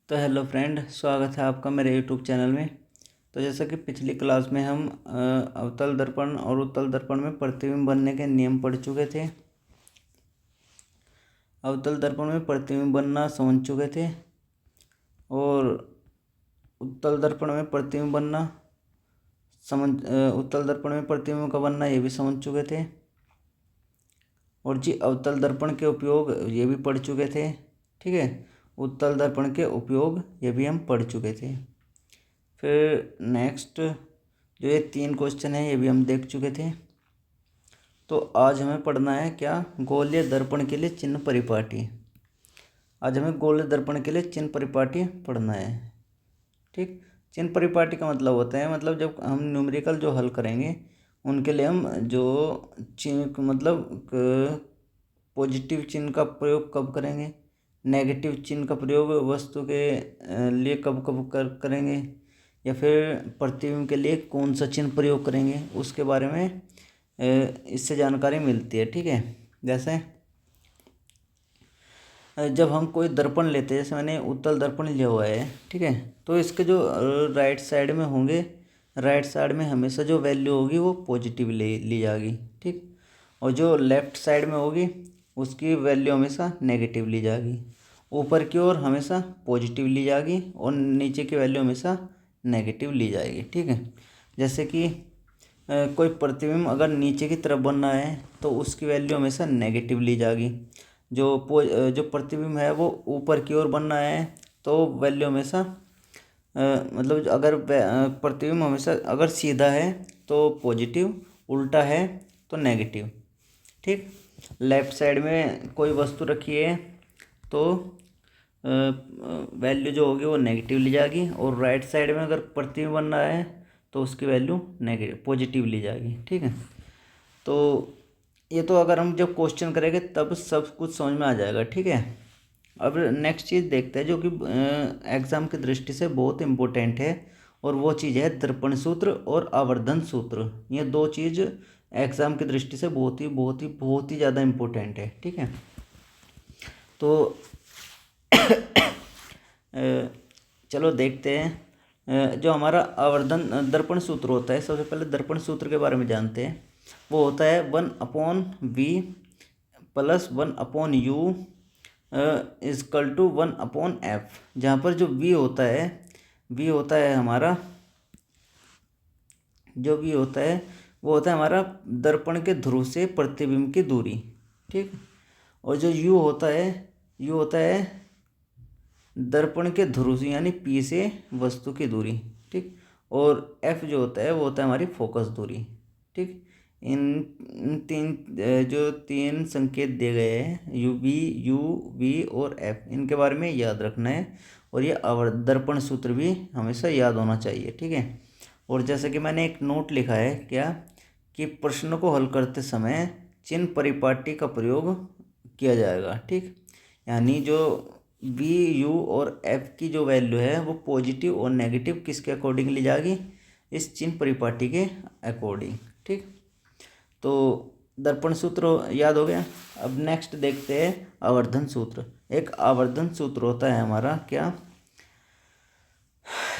तो hello friend, स्वागत है आपका मेरे यूट्यूब चैनल में। तो जैसा कि पिछली क्लास में हम अवतल दर्पण और उत्तल दर्पण में प्रतिबिंब बनने के नियम पढ़ चुके थे। अवतल दर्पण में प्रतिबिंब बनना समझ चुके थे और उत्तल दर्पण में प्रतिबिंब बनना उत्तल दर्पण में प्रतिबिंब का बनना ये भी समझ चुके थे। और जी अवतल दर्पण के उपयोग ये भी पढ़ चुके थे। ठीक है, उत्तल दर्पण के उपयोग ये भी हम पढ़ चुके थे। फिर नेक्स्ट जो ये 3 क्वेश्चन है ये भी हम देख चुके थे। तो आज हमें पढ़ना है क्या, गोलीय दर्पण के लिए चिन्ह परिपाटी। आज हमें गोलीय दर्पण के लिए चिन्ह परिपाटी पढ़ना है। ठीक, चिन्ह परिपाटी का मतलब होता है, मतलब जब हम न्यूमेरिकल जो हल करेंगे उनके लिए हम जो चिन्ह मतलब पॉजिटिव चिन्ह का प्रयोग कब करेंगे, नेगेटिव चिन्ह का प्रयोग वस्तु के लिए कब कब करेंगे, या फिर प्रतिबिंब के लिए कौन सा चिन्ह प्रयोग करेंगे, उसके बारे में इससे जानकारी मिलती है। ठीक है, जैसे जब हम कोई दर्पण लेते हैं, जैसे मैंने उत्तल दर्पण लिया हुआ है, ठीक है, तो इसके जो राइट साइड में होंगे, राइट साइड में हमेशा जो वैल्यू होगी वो पॉजिटिव ली जाएगी। ठीक, और जो लेफ्ट साइड में होगी उसकी वैल्यू हमेशा नेगेटिव ली जाएगी। ऊपर की ओर हमेशा पॉजिटिव ली जाएगी और नीचे की वैल्यू हमेशा नेगेटिव ली जाएगी। ठीक है, जैसे कि कोई प्रतिबिंब अगर नीचे की तरफ बनना है तो उसकी वैल्यू हमेशा नेगेटिव ली जाएगी। जो प्रतिबिंब है वो ऊपर की ओर बनना है तो वैल्यू हमेशा मतलब अगर प्रतिबिंब हमेशा अगर सीधा है तो पॉजिटिव, उल्टा है तो नेगेटिव। ठीक, लेफ्ट साइड में कोई वस्तु रखी है तो वैल्यू जो होगी वो नेगेटिव ली जाएगी, और राइट साइड में अगर प्रतिबिंब बन रहा है तो उसकी वैल्यू नेगेटिव पॉजिटिव ली जाएगी। ठीक है, तो ये तो अगर हम जब क्वेश्चन करेंगे तब सब कुछ समझ में आ जाएगा। ठीक है, अब नेक्स्ट चीज़ देखते हैं जो कि एग्ज़ाम की दृष्टि से बहुत इम्पोर्टेंट है, और वो चीज़ है दर्पण सूत्र और आवर्धन सूत्र। ये 2 चीज़ एग्ज़ाम की दृष्टि से बहुत ही ज़्यादा इम्पोर्टेंट है। ठीक है, तो चलो देखते हैं जो हमारा आवर्धन दर्पण सूत्र होता है। सबसे पहले दर्पण सूत्र के बारे में जानते हैं। वो होता है 1/v plus 1/u is equal to 1/f। जहाँ पर जो v होता है हमारा, जो v होता है वो होता है हमारा दर्पण के ध्रुव से प्रतिबिंब की दूरी। ठीक, और जो u होता है दर्पण के ध्रुव से यानी P से वस्तु की दूरी। ठीक, और F जो होता है वो होता है हमारी फोकस दूरी। ठीक, इन 3 संकेत दिए गए हैं, U, V और F, इनके बारे में याद रखना है, और ये दर्पण सूत्र भी हमेशा याद होना चाहिए। ठीक है, और जैसे कि मैंने एक नोट लिखा है क्या, कि प्रश्न को हल करते समय चिन्ह परिपाटी का प्रयोग किया जाएगा। ठीक, यानी जो V, U और F की जो वैल्यू है वो पॉजिटिव और नेगेटिव किसके अकॉर्डिंग ली जाएगी, इस चिन्ह परिपाटी के अकॉर्डिंग। ठीक, तो दर्पण सूत्र याद हो गया। अब नेक्स्ट देखते हैं आवर्धन सूत्र। एक आवर्धन सूत्र होता है हमारा क्या,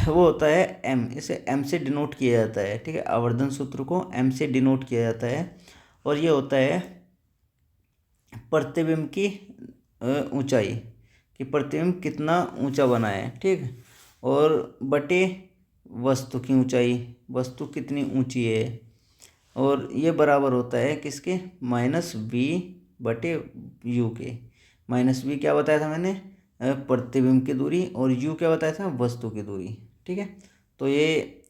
वो होता है M, इसे M से डिनोट किया जाता है। ठीक है, आवर्धन सूत्र को M से डिनोट किया जाता है, और ये होता है प्रतिबिंब की ऊंचाई, कि प्रतिबिंब कितना ऊंचा बना है। ठीक, और बटे वस्तु की ऊंचाई, वस्तु कितनी ऊंची है, और ये बराबर होता है किसके, -v/u के। -v क्या बताया था मैंने, प्रतिबिंब की दूरी, और u क्या बताया था, वस्तु की दूरी। ठीक है, तो ये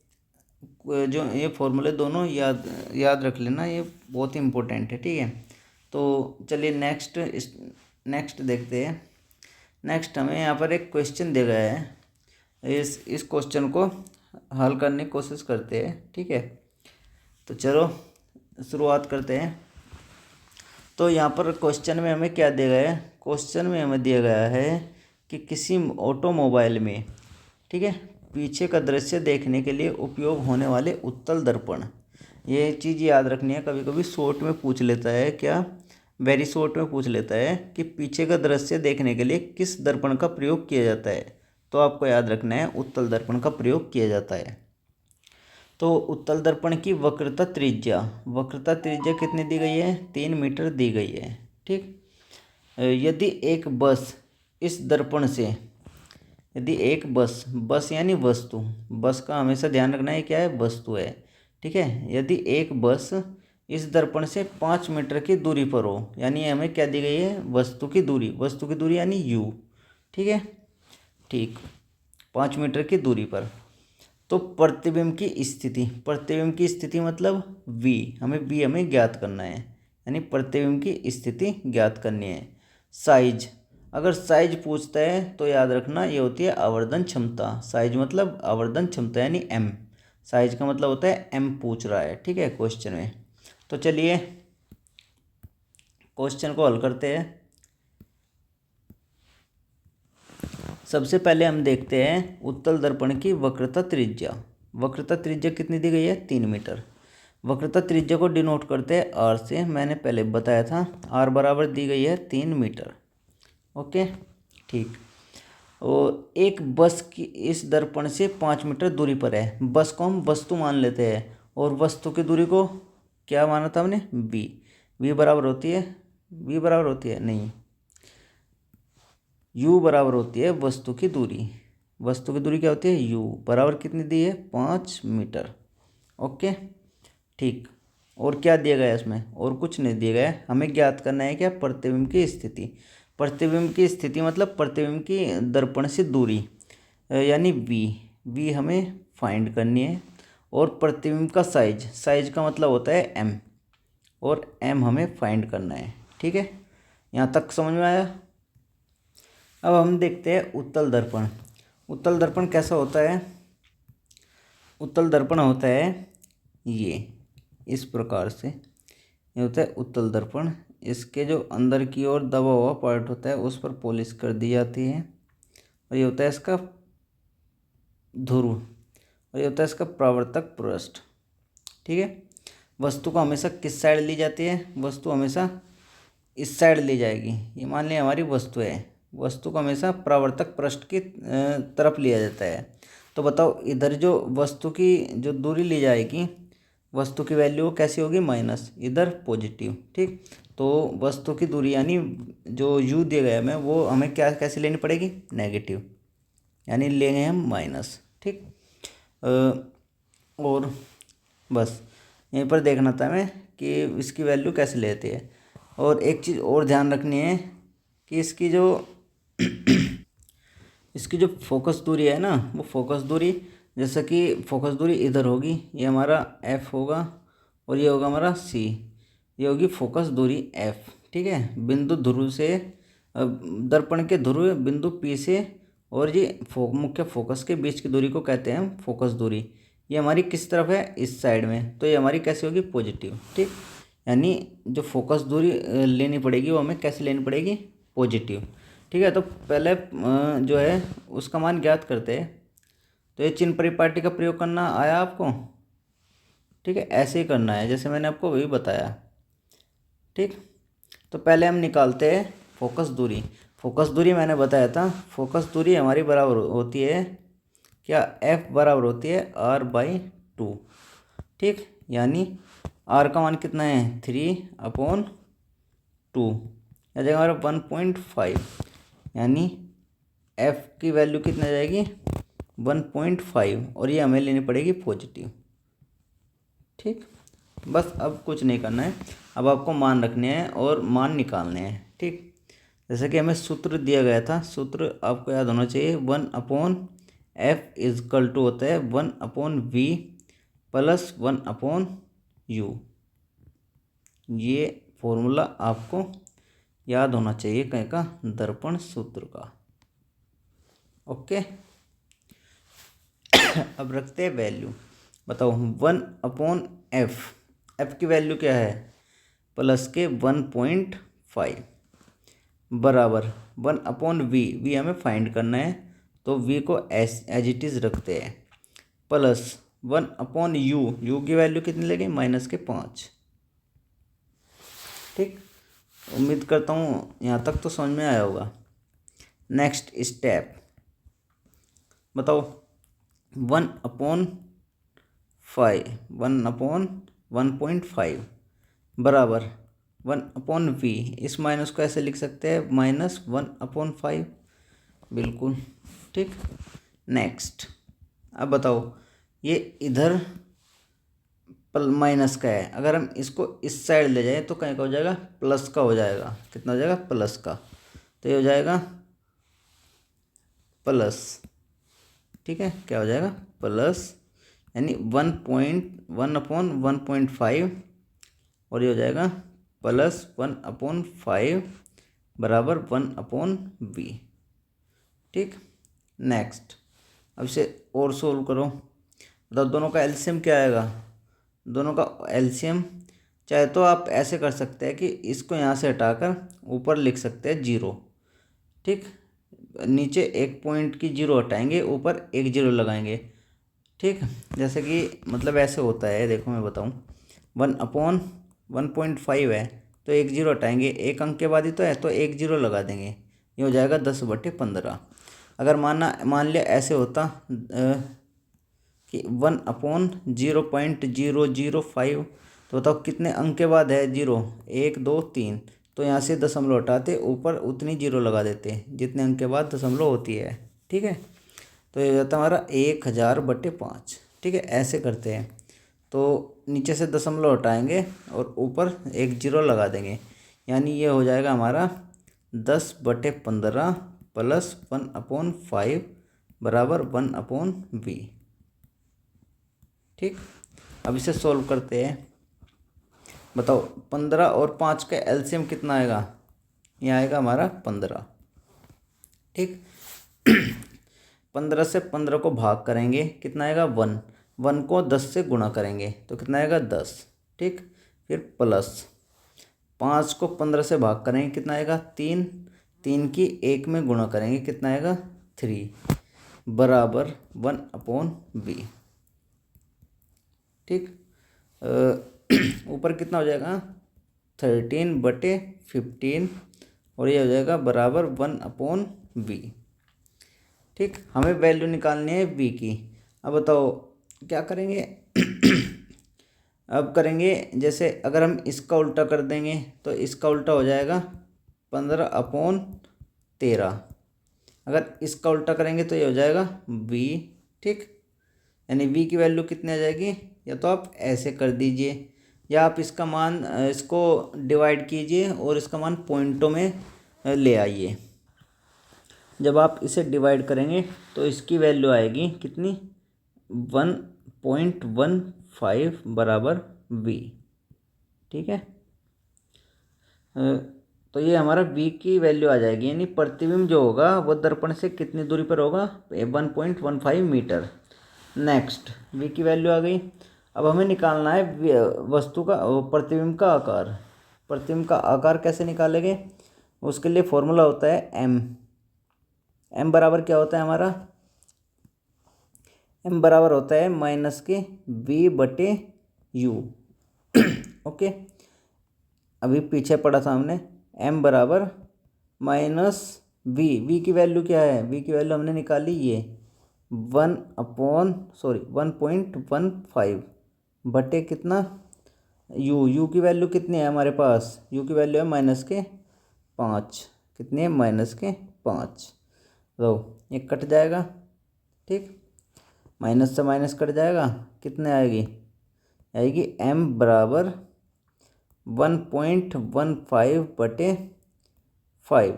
फॉर्मूले दोनों याद रख लेना, ये बहुत ही इम्पोर्टेंट है। ठीक है, तो चलिए नेक्स्ट देखते हैं। नेक्स्ट हमें यहाँ पर एक क्वेश्चन दिया गया है, इस क्वेश्चन को हल करने की कोशिश करते हैं। ठीक है, तो चलो शुरुआत करते हैं। तो यहाँ पर क्वेश्चन में हमें क्या दिया गया है, क्वेश्चन में हमें दिया गया है कि किसी ऑटोमोबाइल में, ठीक है, पीछे का दृश्य देखने के लिए उपयोग होने वाले उत्तल दर्पण, ये चीज़ याद रखनी है। कभी कभी शॉर्ट में पूछ लेता है क्या, वेरी शॉर्ट में पूछ लेता है कि पीछे का दृश्य देखने के लिए किस दर्पण का प्रयोग किया जाता है। तो आपको याद रखना है उत्तल दर्पण का प्रयोग किया जाता है। तो उत्तल दर्पण की वक्रता त्रिज्या कितनी दी गई है? 3 मीटर दी गई है। ठीक। यदि एक बस इस दर्पण से, यदि एक बस यानी वस्तु, बस का हमेशा ध्यान रखना है क्या है? वस्तु है। ठीक है। यदि एक बस इस दर्पण से 5 मीटर की दूरी पर हो, यानी हमें क्या दी गई है? वस्तु की दूरी यानी u। ठीक है। ठीक, 5 मीटर की दूरी पर। तो प्रतिबिंब की स्थिति मतलब v, हमें ज्ञात करना है, यानी प्रतिबिंब की स्थिति ज्ञात करनी है। साइज, अगर साइज पूछता है तो याद रखना ये होती है आवर्धन क्षमता। साइज मतलब आवर्धन क्षमता यानी m। साइज का मतलब होता है m पूछ रहा है। ठीक है, क्वेश्चन में। तो चलिए क्वेश्चन को हल करते हैं। सबसे पहले हम देखते हैं उत्तल दर्पण की वक्रता त्रिज्या। वक्रता त्रिज्या कितनी दी गई है? 3 मीटर। वक्रता त्रिज्या को डिनोट करते हैं आर से, मैंने पहले बताया था। आर बराबर दी गई है 3 मीटर। ओके, ठीक। और एक बस की इस दर्पण से 5 मीटर दूरी पर है। बस को हम वस्तु मान लेते हैं और वस्तु की दूरी को क्या माना था हमने? वी बराबर होती है नहीं, u बराबर होती है वस्तु की दूरी। वस्तु की दूरी क्या होती है? u बराबर कितनी दी है? 5 मीटर। ओके, ठीक। और क्या दिया गया है इसमें? और कुछ नहीं दिया गया है। हमें ज्ञात करना है क्या? प्रतिबिंब की स्थिति। प्रतिबिंब की स्थिति मतलब प्रतिबिंब की दर्पण से दूरी, यानी v हमें फाइंड करनी है। और प्रतिबिंब का साइज का मतलब होता है m, और m हमें फाइंड करना है। ठीक है, यहाँ तक समझ में आया? अब हम देखते हैं उत्तल दर्पण। उत्तल दर्पण कैसा होता है? उत्तल दर्पण होता है ये इस प्रकार से, ये होता है उत्तल दर्पण। इसके जो अंदर की ओर दबा हुआ पार्ट होता है उस पर पॉलिश कर दी जाती है, और ये होता है इसका ध्रुव, और ये होता है इसका परावर्तक पृष्ठ। ठीक है। वस्तु को हमेशा किस साइड ली जाती है? वस्तु हमेशा इस साइड ली जाएगी। ये मान लिया हमारी वस्तु है, वस्तु को हमेशा परावर्तक पृष्ठ की तरफ लिया जाता है। तो बताओ, इधर जो वस्तु की जो दूरी ली जाएगी, वस्तु की वैल्यू कैसी होगी? माइनस, इधर पॉजिटिव। ठीक। तो वस्तु की दूरी यानी जो u दिया गया है वो हमें क्या कैसे लेनी पड़ेगी? नेगेटिव, यानी लेंगे हम माइनस। ठीक। और बस यहीं पर देखना था हमें कि इसकी वैल्यू कैसे लेते हैं। और एक चीज़ और ध्यान रखनी है कि इसकी जो फोकस दूरी है ना, वो फोकस दूरी, जैसे कि फोकस दूरी इधर होगी, ये हमारा f होगा, और ये होगा हमारा c, ये होगी फोकस दूरी f। ठीक है। बिंदु ध्रुव से दर्पण के ध्रुव बिंदु P से और ये मुख्य फोकस के बीच की दूरी को कहते हैं हम फोकस दूरी। ये हमारी किस तरफ है? इस साइड में, तो ये हमारी कैसे होगी? पॉजिटिव। ठीक। यानी जो फोकस दूरी लेनी पड़ेगी वो हमें कैसे लेनी पड़ेगी? पॉजिटिव। ठीक है। तो पहले जो है उसका मान ज्ञात करते हैं। तो ये चिन्ह परिपाटी का प्रयोग करना आया आपको? ठीक है, ऐसे ही करना है जैसे मैंने आपको वही बताया। ठीक। तो पहले हम निकालते हैं फोकस दूरी। फोकस दूरी मैंने बताया था, फोकस दूरी हमारी बराबर होती है क्या? f बराबर होती है r/2। ठीक। यानी r का मान कितना है? 3/2, या जाएगा हमारा 1.5, यानी f की वैल्यू कितनी जाएगी? 1.5, और ये हमें लेनी पड़ेगी पॉजिटिव। ठीक। बस अब कुछ नहीं करना है, अब आपको मान रखने हैं और मान निकालने हैं। ठीक। जैसे कि हमें सूत्र दिया गया था, सूत्र आपको याद होना चाहिए, 1/f इजकल टू होता है 1/v प्लस 1/u। ये फॉर्मूला आपको याद होना चाहिए कहीं का, दर्पण सूत्र का। ओके। अब रखते हैं वैल्यू। बताओ, 1/f, f की वैल्यू क्या है? प्लस के 1.5 बराबर 1/v हमें फाइंड करना है, तो v को एज इट इज़ रखते हैं, प्लस 1/u की वैल्यू कितनी लगी? -5। ठीक। उम्मीद करता हूँ यहाँ तक तो समझ में आया होगा। नेक्स्ट स्टेप, बताओ 1/1/1.5 बराबर 1/v। इस माइनस को ऐसे लिख सकते हैं -1/5, बिल्कुल ठीक। नेक्स्ट, अब बताओ ये इधर माइनस का है, अगर हम इसको इस साइड ले जाएं तो कहीं का हो जाएगा, प्लस का हो जाएगा। कितना हो जाएगा? प्लस का। तो ये हो जाएगा प्लस, ठीक है। क्या हो जाएगा? प्लस, यानी 1/1/1.5 और ये हो जाएगा +1/5 बराबर 1/v, ठीक। नेक्स्ट, अब इसे और सोल्व करो। बताओ दोनों का एलसीएम क्या आएगा? दोनों का एलसीएम चाहे तो आप ऐसे कर सकते हैं कि इसको यहाँ से हटाकर ऊपर लिख सकते हैं 0, ठीक। नीचे एक पॉइंट की 0 हटाएंगे, ऊपर एक 0 लगाएंगे, ठीक। जैसे कि मतलब ऐसे होता है, देखो मैं बताऊँ, 1/1.5 है तो एक 0 हटाएंगे, एक अंक के बाद ही तो है, तो एक 0 लगा देंगे। ये हो जाएगा 10/15। अगर मान लिया ऐसे होता कि 1/0.005, तो बताओ कितने अंक के बाद है 0? 1 2 3, तो यहाँ से दशमलव हटाते, ऊपर उतनी 0 लगा देते जितने अंक के बाद दशमलव होती है, ठीक है। तो ये हो जाता है हमारा 1000/5, ठीक है। ऐसे करते हैं, तो नीचे से दशमलव हटाएंगे और ऊपर एक 0 लगा देंगे, यानी ये हो जाएगा हमारा 10/15 प्लस 1/5 बराबर 1/v, ठीक। अब इसे सोल्व करते हैं। बताओ 15 और 5 का एलसीएम कितना आएगा? ये आएगा हमारा 15, ठीक। 15 से 15 को भाग करेंगे, कितना आएगा? 1। 1 को 10 से गुणा करेंगे तो कितना आएगा? 10, ठीक। फिर प्लस 5 को 15 से भाग करेंगे, कितना आएगा? 3। 3 की 1 में गुणा करेंगे, कितना आएगा? 3 बराबर 1/v, ठीक। ऊपर कितना हो जाएगा? 13/15 और ये हो जाएगा बराबर 1/v, ठीक। हमें वैल्यू निकालनी है v की। अब बताओ क्या करेंगे? अब करेंगे जैसे, अगर हम इसका उल्टा कर देंगे तो इसका उल्टा हो जाएगा 15/13। अगर इसका उल्टा करेंगे तो ये हो जाएगा v, ठीक। यानी v की वैल्यू कितनी आ जाएगी? या तो आप ऐसे कर दीजिए, या आप इसका मान इसको डिवाइड कीजिए और इसका मान पॉइंटों में ले आइए। जब आप इसे डिवाइड करेंगे तो इसकी वैल्यू आएगी कितनी? 1.15 बराबर v, ठीक है। तो ये हमारा v की वैल्यू आ जाएगी, यानी प्रतिबिंब जो होगा वो दर्पण से कितनी दूरी पर होगा? 1.15 मीटर। नेक्स्ट, v की वैल्यू आ गई। अब हमें निकालना है वस्तु का प्रतिबिंब का आकार। प्रतिबिंब का आकार कैसे निकालेंगे? उसके लिए फॉर्मूला होता है m। m बराबर क्या होता है हमारा? m बराबर होता है -v/u। ओके, अभी पीछे पढ़ा था हमने, m बराबर -v की वैल्यू क्या है? v की वैल्यू हमने निकाली ये 1.15 बटे कितना? u की वैल्यू कितनी है हमारे पास? u की वैल्यू है -5। कितनी है? -5। तो ये कट जाएगा, ठीक। माइनस से माइनस कट जाएगा, कितने आएगी m बराबर 1.15/5।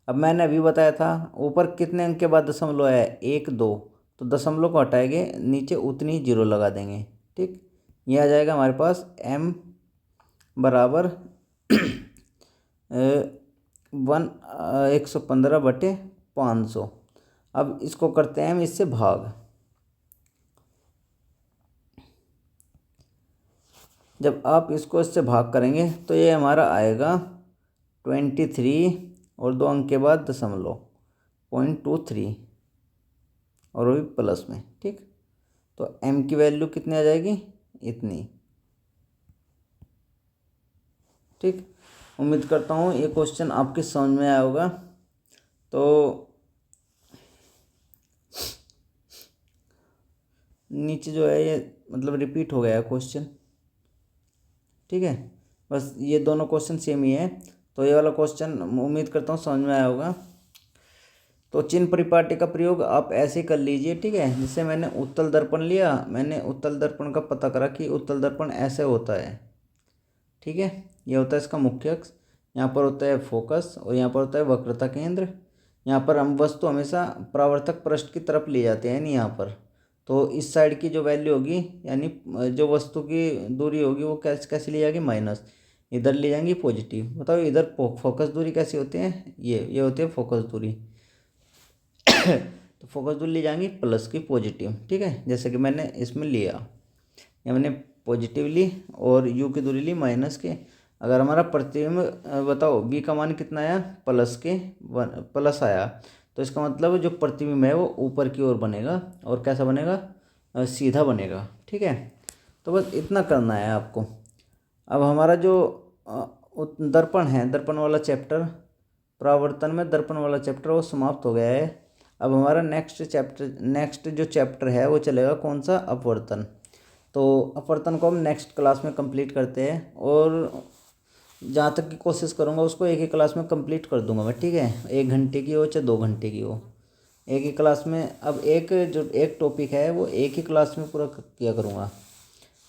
अब मैंने अभी बताया था ऊपर कितने अंक के बाद दशमलव है? 1 2, तो दशमलव को हटाएंगे, नीचे उतनी 0 लगा देंगे, ठीक। ये आ जाएगा हमारे पास m बराबर 115/500। अब इसको करते हैं हम इससे भाग। जब आप इसको इससे भाग करेंगे तो ये हमारा आएगा 23 और 2 अंक के बाद दशमलव 0.23 और वो भी प्लस में, ठीक। तो m की वैल्यू कितनी आ जाएगी? इतनी, ठीक। उम्मीद करता हूँ ये क्वेश्चन आपके समझ में आया होगा। तो नीचे जो है ये मतलब रिपीट हो गया है क्वेश्चन, ठीक है। बस ये दोनों क्वेश्चन सेम ही है। तो ये वाला क्वेश्चन उम्मीद करता हूँ समझ में आया होगा। तो चिन्ह परिपाटी का प्रयोग आप ऐसे कर लीजिए, ठीक है। जैसे मैंने उत्तल दर्पण लिया, मैंने उत्तल दर्पण का पता करा कि उत्तल दर्पण ऐसे होता है, ठीक है। ये होता है इसका मुख्य अक्ष, यहाँ पर होता है फोकस और यहाँ पर होता है वक्रता केंद्र। यहाँ पर हम वस्तु हमेशा परावर्तक पृष्ठ की तरफ ले जाते हैं, यानी यहाँ पर। तो इस साइड की जो वैल्यू होगी, यानी जो वस्तु की दूरी होगी वो कैसे कैसे ली जाएगी, माइनस। इधर ले जाएंगी पॉजिटिव। बताओ इधर फोकस दूरी कैसी होती है, ये होती है फोकस दूरी। तो फोकस दूरी ले जाएंगी प्लस की पॉजिटिव, ठीक है। जैसे कि मैंने इसमें लिया, या मैंने पॉजिटिव ली और यू की दूरी ली माइनस के। अगर हमारा प्रतिबिंब बताओ बी का मान कितना आया, प्लस आया, तो इसका मतलब जो प्रतिबिंब है वो ऊपर की ओर बनेगा। और कैसा बनेगा, सीधा बनेगा, ठीक है। तो बस इतना करना है आपको। अब हमारा जो दर्पण है, दर्पण वाला चैप्टर, परावर्तन में दर्पण वाला चैप्टर वो समाप्त हो गया है। अब हमारा नेक्स्ट जो चैप्टर है वो चलेगा कौन सा, अपवर्तन। तो अपवर्तन को हम नेक्स्ट क्लास में कंप्लीट करते हैं, और जहाँ तक की कोशिश करूँगा उसको एक ही क्लास में कंप्लीट कर दूंगा मैं, ठीक है। 1 घंटे की हो चाहे 2 घंटे की हो, एक ही क्लास में। अब एक टॉपिक है वो एक ही क्लास में पूरा किया करूँगा,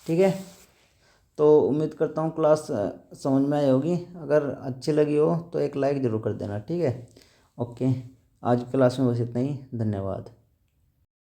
ठीक है। तो उम्मीद करता हूँ क्लास समझ में आई होगी। अगर अच्छी लगी हो तो एक लाइक ज़रूर कर देना, ठीक है। ओके, आज की क्लास में बस इतना ही। धन्यवाद।